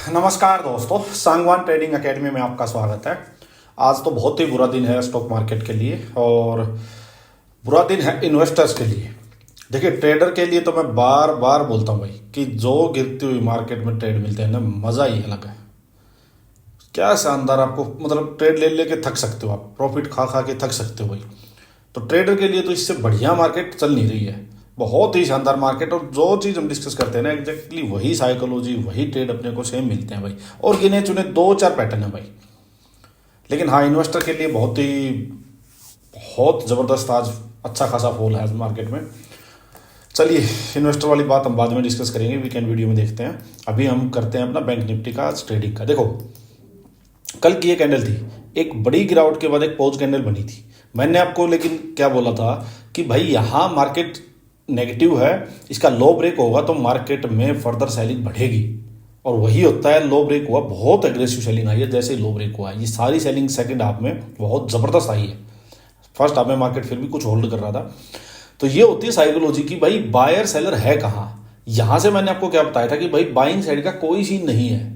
नमस्कार दोस्तों, Sangwan trading academy में आपका स्वागत है। आज तो बहुत ही बुरा दिन है स्टॉक मार्केट के लिए और बुरा दिन है इन्वेस्टर्स के लिए। देखिए, ट्रेडर के लिए तो मैं बार बार बोलता हूँ भाई कि जो गिरती हुई मार्केट में ट्रेड मिलते हैं ना, मज़ा ही अलग है। क्या शानदार, आपको मतलब ट्रेड ले लेके थक सकते हो, आप प्रॉफिट खा खा के थक सकते हो भाई। तो ट्रेडर के लिए तो इससे बढ़िया मार्केट चल नहीं रही है, बहुत ही शानदार मार्केट। और जो चीज़ हम डिस्कस करते हैं ना, एग्जैक्टली वही साइकोलॉजी, वही ट्रेड अपने को सेम मिलते हैं भाई। और गिने चुने दो चार पैटर्न है भाई। लेकिन हाँ, इन्वेस्टर के लिए बहुत ज़बरदस्त आज अच्छा खासा फॉल है मार्केट में। चलिए, इन्वेस्टर वाली बात हम बाद में डिस्कस करेंगे, वीकेंड वीडियो में देखते हैं। अभी हम करते हैं अपना बैंक निफ्टी का आज ट्रेडिंग का। देखो, कल की एक कैंडल थी, एक बड़ी गिरावट के बाद एक पॉज कैंडल बनी थी। मैंने आपको लेकिन क्या बोला था कि भाई यहाँ मार्केट नेगेटिव है, इसका लो ब्रेक होगा तो मार्केट में फर्दर सेलिंग बढ़ेगी। और वही होता है, लो ब्रेक हुआ, बहुत एग्रेसिव सेलिंग आई है। जैसे ही लो ब्रेक हुआ, ये सारी सेलिंग सेकंड हाफ में बहुत ज़बरदस्त आई है। फर्स्ट हाफ में मार्केट फिर भी कुछ होल्ड कर रहा था। तो ये होती है साइकोलॉजी की भाई, बायर सेलर है कहाँ। यहां से मैंने आपको क्या बताया था कि भाई बाइंग साइड का कोई सीन नहीं है।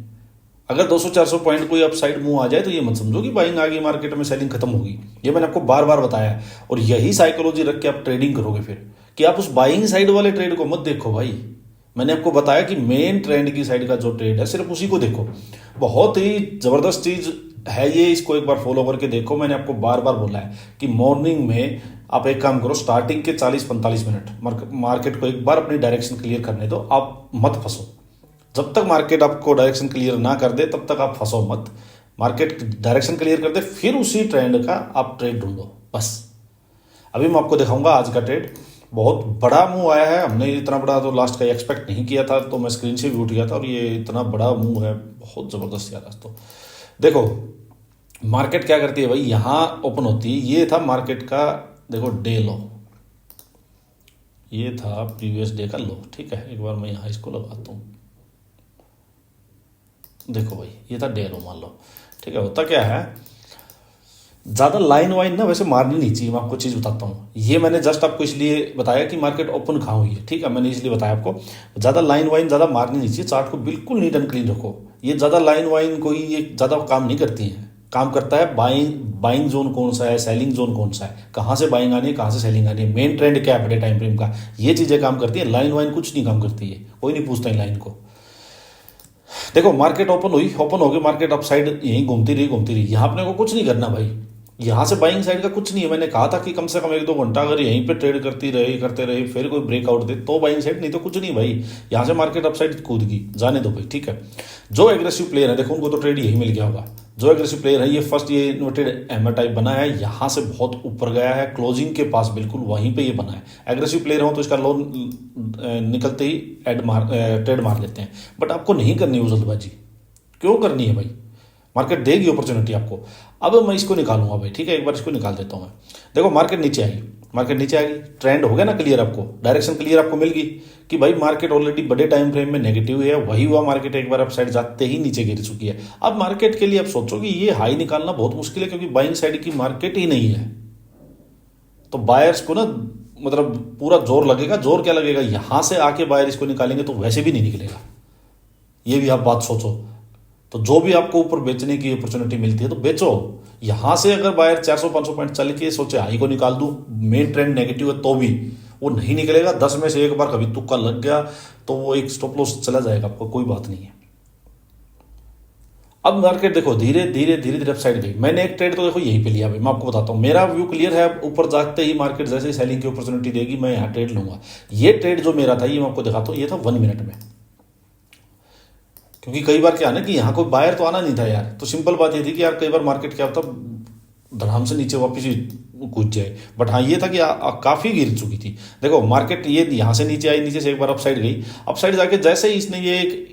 अगर 200-400 पॉइंट कोई अपसाइड मूव आ जाए तो ये मत समझो कि बाइंग आ गई, मार्केट में सेलिंग खत्म होगी। ये मैंने आपको बार बार बताया है। और यही साइकोलॉजी रख के आप ट्रेडिंग करोगे फिर, कि आप उस बाइंग साइड वाले ट्रेड को मत देखो भाई। मैंने आपको बताया कि मेन ट्रेंड की साइड का जो ट्रेड है, सिर्फ उसी को देखो। बहुत ही जबरदस्त चीज है ये, इसको एक बार फॉलो करके देखो। मैंने आपको बार बार बोला है कि मॉर्निंग में आप एक काम करो, स्टार्टिंग के 40-45 मिनट मार्केट को एक बार अपनी डायरेक्शन क्लियर करने दो। आप मत फंसो, जब तक मार्केट आपको डायरेक्शन क्लियर ना कर दे तब तक आप फंसो मत। मार्केट डायरेक्शन क्लियर कर दे, फिर उसी ट्रेंड का आप ट्रेड ढूंढो बस। अभी मैं आपको दिखाऊंगा आज का ट्रेड। बहुत बड़ा मूव आया है, हमने इतना बड़ा तो लास्ट का एक्सपेक्ट नहीं किया था, तो मैं स्क्रीन से भी उठ गया था। और ये इतना बड़ा मूव है, बहुत ज़बरदस्त यार। तो देखो मार्केट क्या करती है भाई, यहाँ ओपन होती है। ये था मार्केट का, देखो डे लो, ये था प्रीवियस डे का लो। ठीक है, एक बार मैं यहाँ इसको लगाता हूँ। देखो भाई, ये था डे लो मान लो। ठीक है, होता क्या है, ज़्यादा लाइन वाइन ना वैसे मारनी नहीं चाहिए। मैं आपको चीज़ बताता हूँ, ये मैंने जस्ट आपको इसलिए बताया कि मार्केट ओपन कहाँ हुई है। ठीक है, मैंने इसलिए बताया आपको, ज़्यादा लाइन वाइन ज़्यादा मारनी नहीं चाहिए। चार्ट को बिल्कुल नीट एंड क्लीन रखो। ये ज़्यादा लाइन वाइन कोई ये ज़्यादा काम नहीं करती है। काम करता है बाइंग जोन कौन सा है, सेलिंग जोन कौन सा है, कहाँ से बाइंग आनी है, कहाँ से सेलिंग आनी है, मेन ट्रेंड क्या है बड़े टाइम फ्रेम का, ये चीज़ें काम करती है। लाइन वाइन कुछ नहीं काम करती है, कोई नहीं पूछता है लाइन को। देखो मार्केट ओपन हुई, ओपन हो गई मार्केट अपसाइड, यहीं घूमती रही। यहाँ अपने को कुछ नहीं करना भाई, यहाँ से बाइंग साइड का कुछ नहीं है। मैंने कहा था कि कम से कम 1-2 घंटा अगर यहीं पे ट्रेड करते रहे फिर कोई ब्रेकआउट दे तो बाइंग साइड, नहीं तो कुछ नहीं भाई। यहाँ से मार्केट अपसाइड कूद गई, जाने दो भाई। ठीक है, जो एग्रेसिव प्लेयर है, देखो उनको तो ट्रेड यही मिल गया होगा। जो एग्रेसिव प्लेयर है, ये फर्स्ट ये इन्वर्टेड एमर टाइप बना है, यहाँ से बहुत ऊपर गया है, क्लोजिंग के पास बिल्कुल वहीं पे ये बना है। एग्रेसिव प्लेयर हो तो इसका लोन निकलते ही ट्रेड मार लेते हैं, बट आपको नहीं करनी वो जल्दबाजी। क्यों करनी है भाई, मार्केट देगी अपॉर्चुनिटी आपको। अब मैं इसको निकालूंगा भाई। ठीक है, एक बार इसको निकाल देता हूँ मैं। देखो मार्केट नीचे आएगी, ट्रेंड हो गया ना क्लियर, आपको डायरेक्शन क्लियर आपको मिल गई कि भाई मार्केट ऑलरेडी बड़े टाइम फ्रेम में नेगेटिव है। वही हुआ, मार्केट एक बार अप साइड जाते ही नीचे गिर चुकी है। अब मार्केट के लिए आप सोचो कि ये हाई निकालना बहुत मुश्किल है, क्योंकि बाइंग साइड की मार्केट ही नहीं है। तो बायर्स को ना मतलब पूरा जोर लगेगा। जोर क्या लगेगा, यहां से आके बायर इसको निकालेंगे तो वैसे भी नहीं निकलेगा। ये भी आप बात सोचो। तो जो भी आपको ऊपर बेचने की अपॉर्चुनिटी मिलती है तो बेचो। यहां से अगर बायर 400-500 पॉइंट चल के सोचे हाई को निकाल दूं, मेन ट्रेंड नेगेटिव है तो भी वो नहीं निकलेगा। 10 में से एक बार कभी तुक्का लग गया तो वो एक स्टॉप लॉस चला जाएगा, आपको कोई बात नहीं है। अब मार्केट देखो धीरे धीरे अपसाइड गई। मैंने एक ट्रेड तो देखो यहीं पे लिया भाई, मैं आपको बताता हूँ। मेरा व्यू क्लियर है, ऊपर जाते ही मार्केट जैसे ही सेलिंग की अपॉर्चुनिटी देगी मैं यहाँ ट्रेड लूंगा। ये ट्रेड जो मेरा था, ये मैं आपको दिखाता हूँ, ये था 1 मिनट में। क्योंकि कई बार क्या है ना कि यहाँ कोई बायर तो आना नहीं था यार। तो सिंपल बात ये थी कि यार कई बार मार्केट क्या होता धड़ाम से नीचे वापस ही कूद जाए। बट हाँ, ये था कि काफ़ी गिर चुकी थी। देखो मार्केट ये यहाँ से नीचे आई, नीचे से एक बार अपसाइड गई। अपसाइड जाके जैसे ही इसने ये एक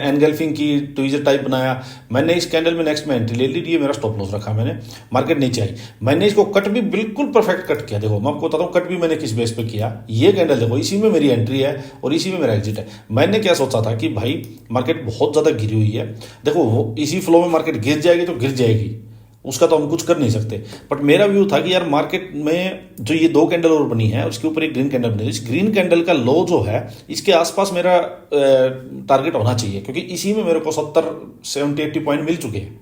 एनगल्फिंग की ट्वीजर टाइप बनाया, मैंने इस कैंडल में नेक्स्ट में एंट्री ले ली। ये मेरा स्टॉप लॉस रखा मैंने। मार्केट नीचे आई, मैंने इसको कट भी बिल्कुल परफेक्ट कट किया। देखो मैं आपको बताता हूँ कट भी मैंने किस बेस पे किया। ये कैंडल देखो, इसी में मेरी एंट्री है और इसी में मेरा एग्जिट है। मैंने क्या सोचा था कि भाई मार्केट बहुत ज़्यादा गिरी हुई है, देखो वो इसी फ्लो में मार्केट गिर जाएगी तो गिर जाएगी। उसका तो हम कुछ कर नहीं सकते। बट मेरा व्यू था कि यार मार्केट में जो ये 2 कैंडल और बनी है उसके ऊपर एक ग्रीन कैंडल बनी है, इस ग्रीन कैंडल का लो जो है इसके आसपास मेरा टारगेट होना चाहिए, क्योंकि इसी में मेरे को 70-80 पॉइंट मिल चुके हैं।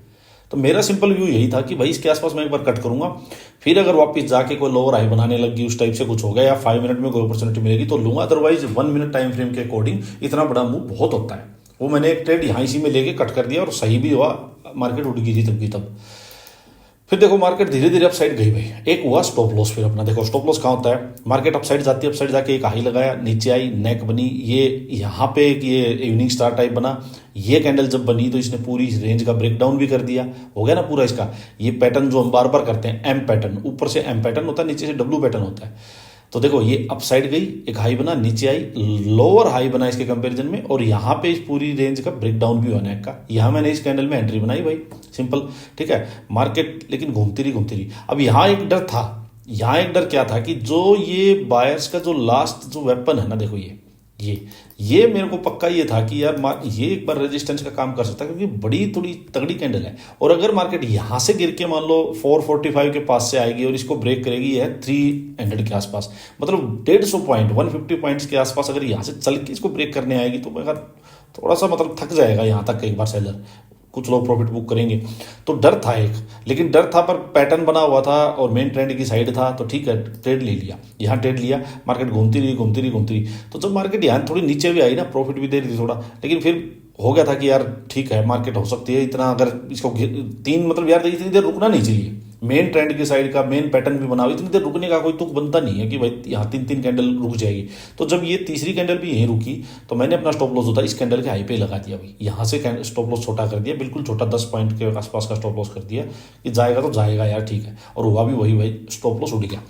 तो मेरा सिंपल व्यू यही था कि भाई इसके आसपास मैं एक बार कट करूंगा, फिर अगर वापस जाके कोई लोअर हाई बनाने लगी उस टाइप से कुछ हो गया या 5 मिनट में कोई अपॉर्चुनिटी मिलेगी तो लूंगा, अदरवाइज 1 मिनट टाइम फ्रेम के अकॉर्डिंग इतना बड़ा मूव बहुत होता है। वो मैंने एक ट्रेड यहाँ इसी में लेके कट कर दिया और सही भी हुआ, मार्केट उड़ गई थी तब की तब। फिर देखो मार्केट धीरे धीरे अपसाइड गई भाई, एक हुआ स्टॉप लॉस। फिर अपना देखो स्टॉप लॉस कहाँ होता है, मार्केट अपसाइड जाती है, अपसाइड जाके एक हाई लगाया, नीचे आई, नेक बनी, ये यहाँ पे एक ये इवनिंग स्टार टाइप बना, ये कैंडल जब बनी तो इसने पूरी रेंज का ब्रेकडाउन भी कर दिया, हो गया ना पूरा इसका। ये पैटर्न जो हम बार बार करते हैं, एम पैटर्न, ऊपर से एम पैटर्न होता है, नीचे से डब्ल्यू पैटर्न होता है। तो देखो ये अपसाइड गई, एक हाई बना, नीचे आई, लोअर हाई बना इसके कंपैरिजन में, और यहाँ पे इस पूरी रेंज का ब्रेकडाउन भी होने का। यहाँ मैंने इस कैंडल में एंट्री बनाई भाई, सिंपल, ठीक है। मार्केट लेकिन घूमती रही। अब यहाँ एक डर था, यहाँ एक डर क्या था कि जो ये बायर्स का जो लास्ट जो वेपन है ना, देखो ये मेरे को पक्का ये था कि यार ये एक बार रेजिस्टेंस का काम कर सकता है, क्योंकि बड़ी थोड़ी तगड़ी कैंडल है। और अगर मार्केट यहाँ से गिर के मान लो 445 के पास से आएगी और इसको ब्रेक करेगी है 300 के आसपास, मतलब 150 पॉइंट 150 पॉइंट्स के आसपास अगर यहाँ से चल के इसको ब्रेक करने आएगी तो मैं थोड़ा सा मतलब थक जाएगा यहाँ तक एक बार सेलर, कुछ लोग प्रॉफिट बुक करेंगे। तो डर था एक, लेकिन डर था पर पैटर्न बना हुआ था और मेन ट्रेंड की साइड था, तो ठीक है ट्रेड ले लिया, यहाँ ट्रेड लिया। मार्केट घूमती रही। तो जब मार्केट यहाँ थोड़ी नीचे भी आई ना, प्रॉफिट भी दे रही थी थोड़ा, लेकिन फिर हो गया था कि यार ठीक है मार्केट हो सकती है इतना, अगर इसको 3 मतलब यार इतनी देर रुकना नहीं चाहिए। मेन ट्रेंड की साइड का मेन पैटर्न भी बना हुआ, इतनी देर रुकने का कोई तुक बनता नहीं है कि भाई यहाँ 3 कैंडल रुक जाएगी। तो जब ये तीसरी कैंडल भी यहीं रुकी तो मैंने अपना स्टॉप लॉस होता इस कैंडल के हाई पे लगा दिया भाई, यहाँ से स्टॉप लॉस छोटा कर दिया, बिल्कुल छोटा, 10 पॉइंट के आसपास का स्टॉप लॉस कर दिया कि जाएगा तो जाएगा यार, ठीक है। और हुआ भी वही भाई, स्टॉप लॉस उड़ गया।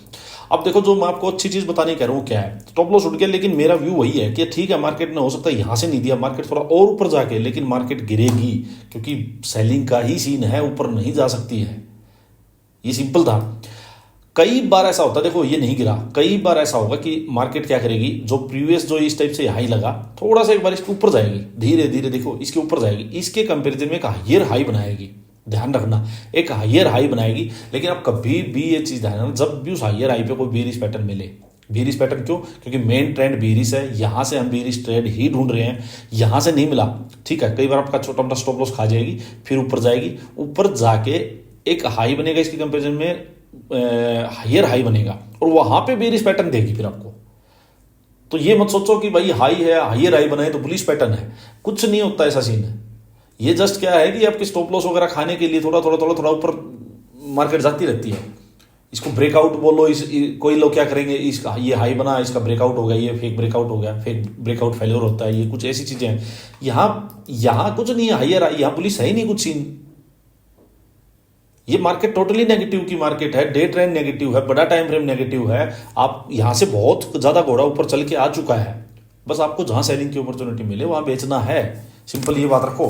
अब देखो जो मैं आपको अच्छी चीज बताने कह रहा हूँ क्या है, स्टॉप लॉस उठ गया, लेकिन मेरा व्यू वही है कि ठीक है मार्केट ने हो सकता है यहाँ से नहीं दिया, मार्केट थोड़ा और ऊपर जाके, लेकिन मार्केट गिरेगी, क्योंकि सेलिंग का ही सीन है, ऊपर नहीं जा सकती है, ये सिंपल था। कई बार ऐसा होता है, देखो ये नहीं गिरा, कई बार ऐसा होगा कि मार्केट क्या करेगी, जो प्रीवियस जो इस टाइप से हाई लगा, थोड़ा सा एक बार इसके ऊपर जाएगी, धीरे धीरे देखो इसके ऊपर जाएगी, इसके कंपैरिजन में एक हायर हाई बनाएगी, ध्यान रखना, एक हायर हाई बनाएगी। लेकिन आप कभी भी ये चीज ध्यान रखना, जब भी उस हायर हाई पे कोई बेरिश पैटर्न मिले, बेरिश पैटर्न क्यों, क्योंकि मेन ट्रेंड बेरिश है, यहां से हम बेरिश ट्रेंड ही ढूंढ रहे हैं, यहां से नहीं मिला, ठीक है, कई बार आपका छोटा मोटा स्टॉप लॉस खा जाएगी, फिर ऊपर जाएगी, ऊपर जाके एक हाई बनेगा, इसके कंपैरिजन में हायर हाई बनेगा, और वहां पे बेरिश पैटर्न देगी फिर आपको। तो ये मत सोचो कि भाई हाई है, हायर हाई बनाए तो बुलिश पैटर्न है, कुछ नहीं होता ऐसा सीन है। ये जस्ट क्या है कि आपके स्टॉप लॉस वगैरह खाने के लिए थोड़ा ऊपर मार्केट जाती रहती है, इसको ब्रेकआउट बोलो। कोई लोग क्या करेंगे, इसका ये हाई बना, इसका ब्रेकआउट हो गया, ये फेक ब्रेकआउट हो गया, फेक ब्रेकआउट फेलियर होता है, ये कुछ ऐसी चीजें हैं। यहाँ कुछ नहीं है, हायर यहाँ पुलिस है ही नहीं कुछ सीन। ये मार्केट टोटली नेगेटिव की मार्केट है, डे ट्रेंड नेगेटिव है, बड़ा टाइम फ्रेम नेगेटिव है। आप यहां से बहुत ज्यादा घोड़ा ऊपर चल के आ चुका है, बस आपको जहां सेलिंग की अपॉर्चुनिटी मिले वहां बेचना है, सिंपल ये बात रखो।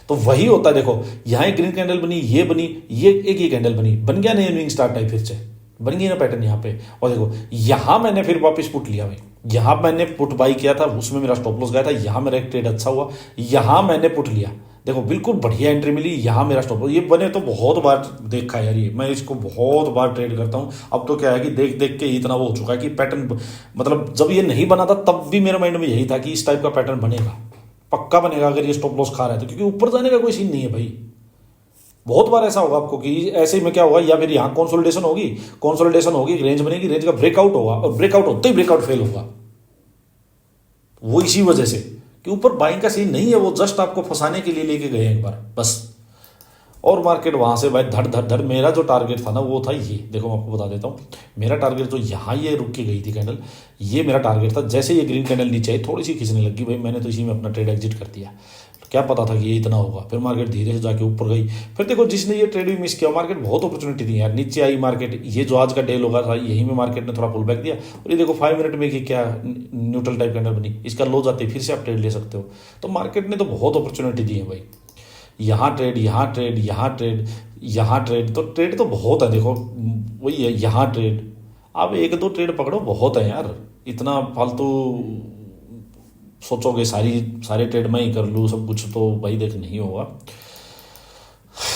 तो वही होता है, देखो यहां एक ग्रीन कैंडल बनी, ये बनी, ये कैंडल बन गया ना इवनिंग स्टार टाइप, फिर से बन गई ना पैटर्न यहाँ पे। और देखो यहां मैंने फिर वापस पुट लिया भाई, यहां मैंने पुट बाई किया था, उसमें मेरा स्टॉप लॉस गया था, यहां मेरा एक ट्रेड अच्छा हुआ, यहां मैंने पुट लिया, देखो बिल्कुल बढ़िया एंट्री मिली, यहां मेरा स्टॉप लॉस। ये बने तो बहुत बार देखा यार, ये मैं इसको बहुत बार ट्रेड करता हूं। अब तो क्या है कि देख देख के इतना वो हो चुका है कि पैटर्न, मतलब जब ये नहीं बना था तब भी मेरे माइंड में यही था कि इस टाइप का पैटर्न बनेगा, पक्का बनेगा अगर ये स्टॉप लॉस खा रहा है तो, क्योंकि ऊपर जाने का कोई सीन नहीं है भाई। बहुत बार ऐसा होगा आपको कि ऐसे में क्या होगा, या फिर यहाँ कंसोलिडेशन होगी, रेंज बनेगी, रेंज का ब्रेकआउट होगा, और ब्रेकआउट होते ही ब्रेकआउट फेल होगा। वो इसी वजह से कि ऊपर बाइंग का सीन नहीं है, वो जस्ट आपको फंसाने के लिए लेके गए एक बार बस। और मार्केट वहां से भाई धड़ धड़ धड़, मेरा जो टारगेट था ना वो था ये, देखो मैं आपको बता देता हूँ, मेरा टारगेट जो यहाँ ये रुक के गई थी कैंडल, ये मेरा टारगेट था। जैसे ये ग्रीन कैंडल नीचे आई, थोड़ी सी खींचने लगी भाई, मैंने तो इसी में अपना ट्रेड एग्जिट कर दिया। क्या पता था कि ये इतना होगा, फिर मार्केट धीरे से जाके ऊपर गई। फिर देखो जिसने ये ट्रेड भी मिस किया, मार्केट बहुत अपॉर्चुनिटी थी यार, नीचे आई मार्केट, ये जो आज का डे होगा था यहीं में मार्केट ने थोड़ा पुल बैक दिया, और ये देखो 5 मिनट में कि क्या न्यूट्रल टाइप कैंडल बनी, इसका लो जाते फिर से आप ट्रेड ले सकते हो। तो मार्केट ने तो बहुत अपॉर्चुनिटी दी है भाई, यहाँ ट्रेड, यहाँ ट्रेड, यहाँ ट्रेड, यहाँ ट्रेड, तो ट्रेड तो बहुत है। देखो वही है, यहाँ ट्रेड, आप 1-2 ट्रेड पकड़ो बहुत है यार, इतना फालतू सोचोगे सारे ट्रेड में ही कर लूँ सब कुछ, तो भाई देख नहीं होगा।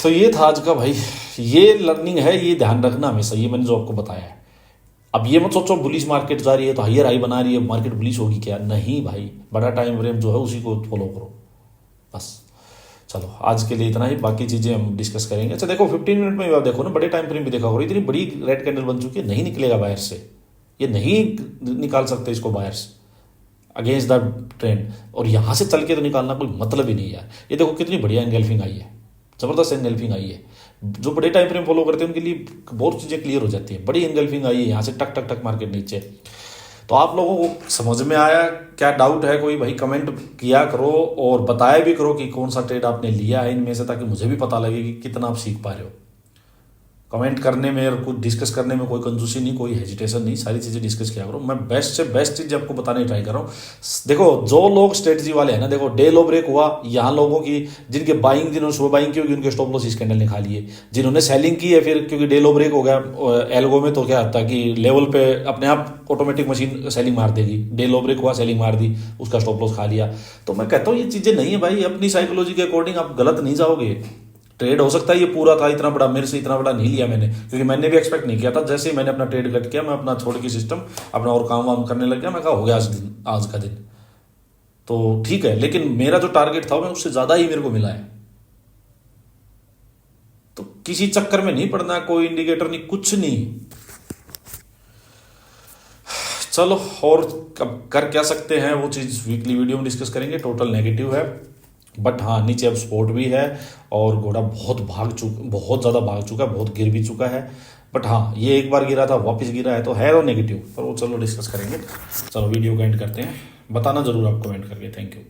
तो ये था आज का भाई, ये लर्निंग है, ये ध्यान रखना हमेशा, ये मैंने जो आपको बताया है। अब ये मत सोचो बुलिश मार्केट जा रही है तो हाइयर हाई बना रही है, मार्केट बुलिश होगी क्या, नहीं भाई, बड़ा टाइम फ्रेम जो है उसी को फॉलो करो बस। चलो आज के लिए इतना ही, बाकी चीज़ें हम डिस्कस करेंगे। अच्छा देखो 15 मिनट में आप देखो ना, बड़े टाइम फ्रेम भी देखा करो, इतनी बड़ी रेड कैंडल बन चुकी है, नहीं निकलेगा बाहर से, ये नहीं निकाल सकते इसको बाहर से अगेंस्ट द ट्रेंड, और यहाँ से चल के तो निकालना कोई मतलब ही नहीं यार। ये देखो कितनी बढ़िया एंगल्फिंग आई है, ज़बरदस्त एंगल्फिंग आई है। जो बड़े टाइम फ्रेम फॉलो करते हैं उनके लिए बहुत चीज़ें क्लियर हो जाती है। बड़ी एंगल्फिंग आई है, यहाँ से टक टक टक मार्केट नीचे। तो आप लोगों को समझ में आया, क्या डाउट है कोई भाई कमेंट किया करो, और बताया भी करो कि कौन सा ट्रेड आपने लिया है इनमें से, ताकि मुझे भी पता लगे कि कितना आप सीख पा रहे हो। कमेंट करने में और कुछ डिस्कस करने में कोई कंजूसी नहीं, कोई हेजिटेशन नहीं, सारी चीज़ें डिस्कस किया करो। मैं बेस्ट से बेस्ट चीज़ आपको बताने ट्राई कर रहा हूँ। देखो जो लोग स्ट्रेटजी वाले हैं ना, देखो डे लो ब्रेक हुआ, यहाँ लोगों की जिनके बाइंग, जिन्होंने सुबह बाइंग की होगी उनके स्टॉप लॉस इस कैंडल ने खा लिए, जिन्होंने सेलिंग की है फिर क्योंकि डे लो ब्रेक हो गया एल्गो में, तो क्या होता है कि लेवल पे अपने आप ऑटोमेटिक मशीन सेलिंग मार देगी। डे लो ब्रेक हुआ, सेलिंग मार दी, उसका स्टॉप लॉस खा लिया। तो मैं कहता हूँ ये चीज़ें नहीं है भाई, अपनी साइकोलॉजी के अकॉर्डिंग आप गलत नहीं जाओगे। ट्रेड हो सकता है ये पूरा था, इतना बड़ा, मेरे से इतना बड़ा नहीं लिया मैंने, क्योंकि मैंने भी एक्सपेक्ट नहीं किया था। जैसे ही मैंने अपना ट्रेड कट किया, मैं अपना छोड़ के सिस्टम अपना और काम वाम करने लग गया, मैं कहा हो गया आज का दिन तो ठीक है, लेकिन मेरा जो टारगेट था मैं उससे ज़्यादा ही मेरे को मिला है। तो किसी चक्कर में नहीं पड़ना, कोई इंडिकेटर नहीं, कुछ नहीं। चलो, और कर क्या सकते हैं वो चीज़ वीकली वीडियो में डिस्कस करेंगे। टोटल नेगेटिव है, बट हाँ नीचे अब सपोर्ट भी है, और घोड़ा बहुत बहुत ज़्यादा भाग चुका है, बहुत गिर भी चुका है। बट हाँ ये एक बार गिरा था, वापस गिरा है, तो है वो नेगेटिव, पर वो चलो डिस्कस करेंगे। चलो वीडियो को एंड करते हैं, बताना जरूर आप कमेंट करके। Thank you.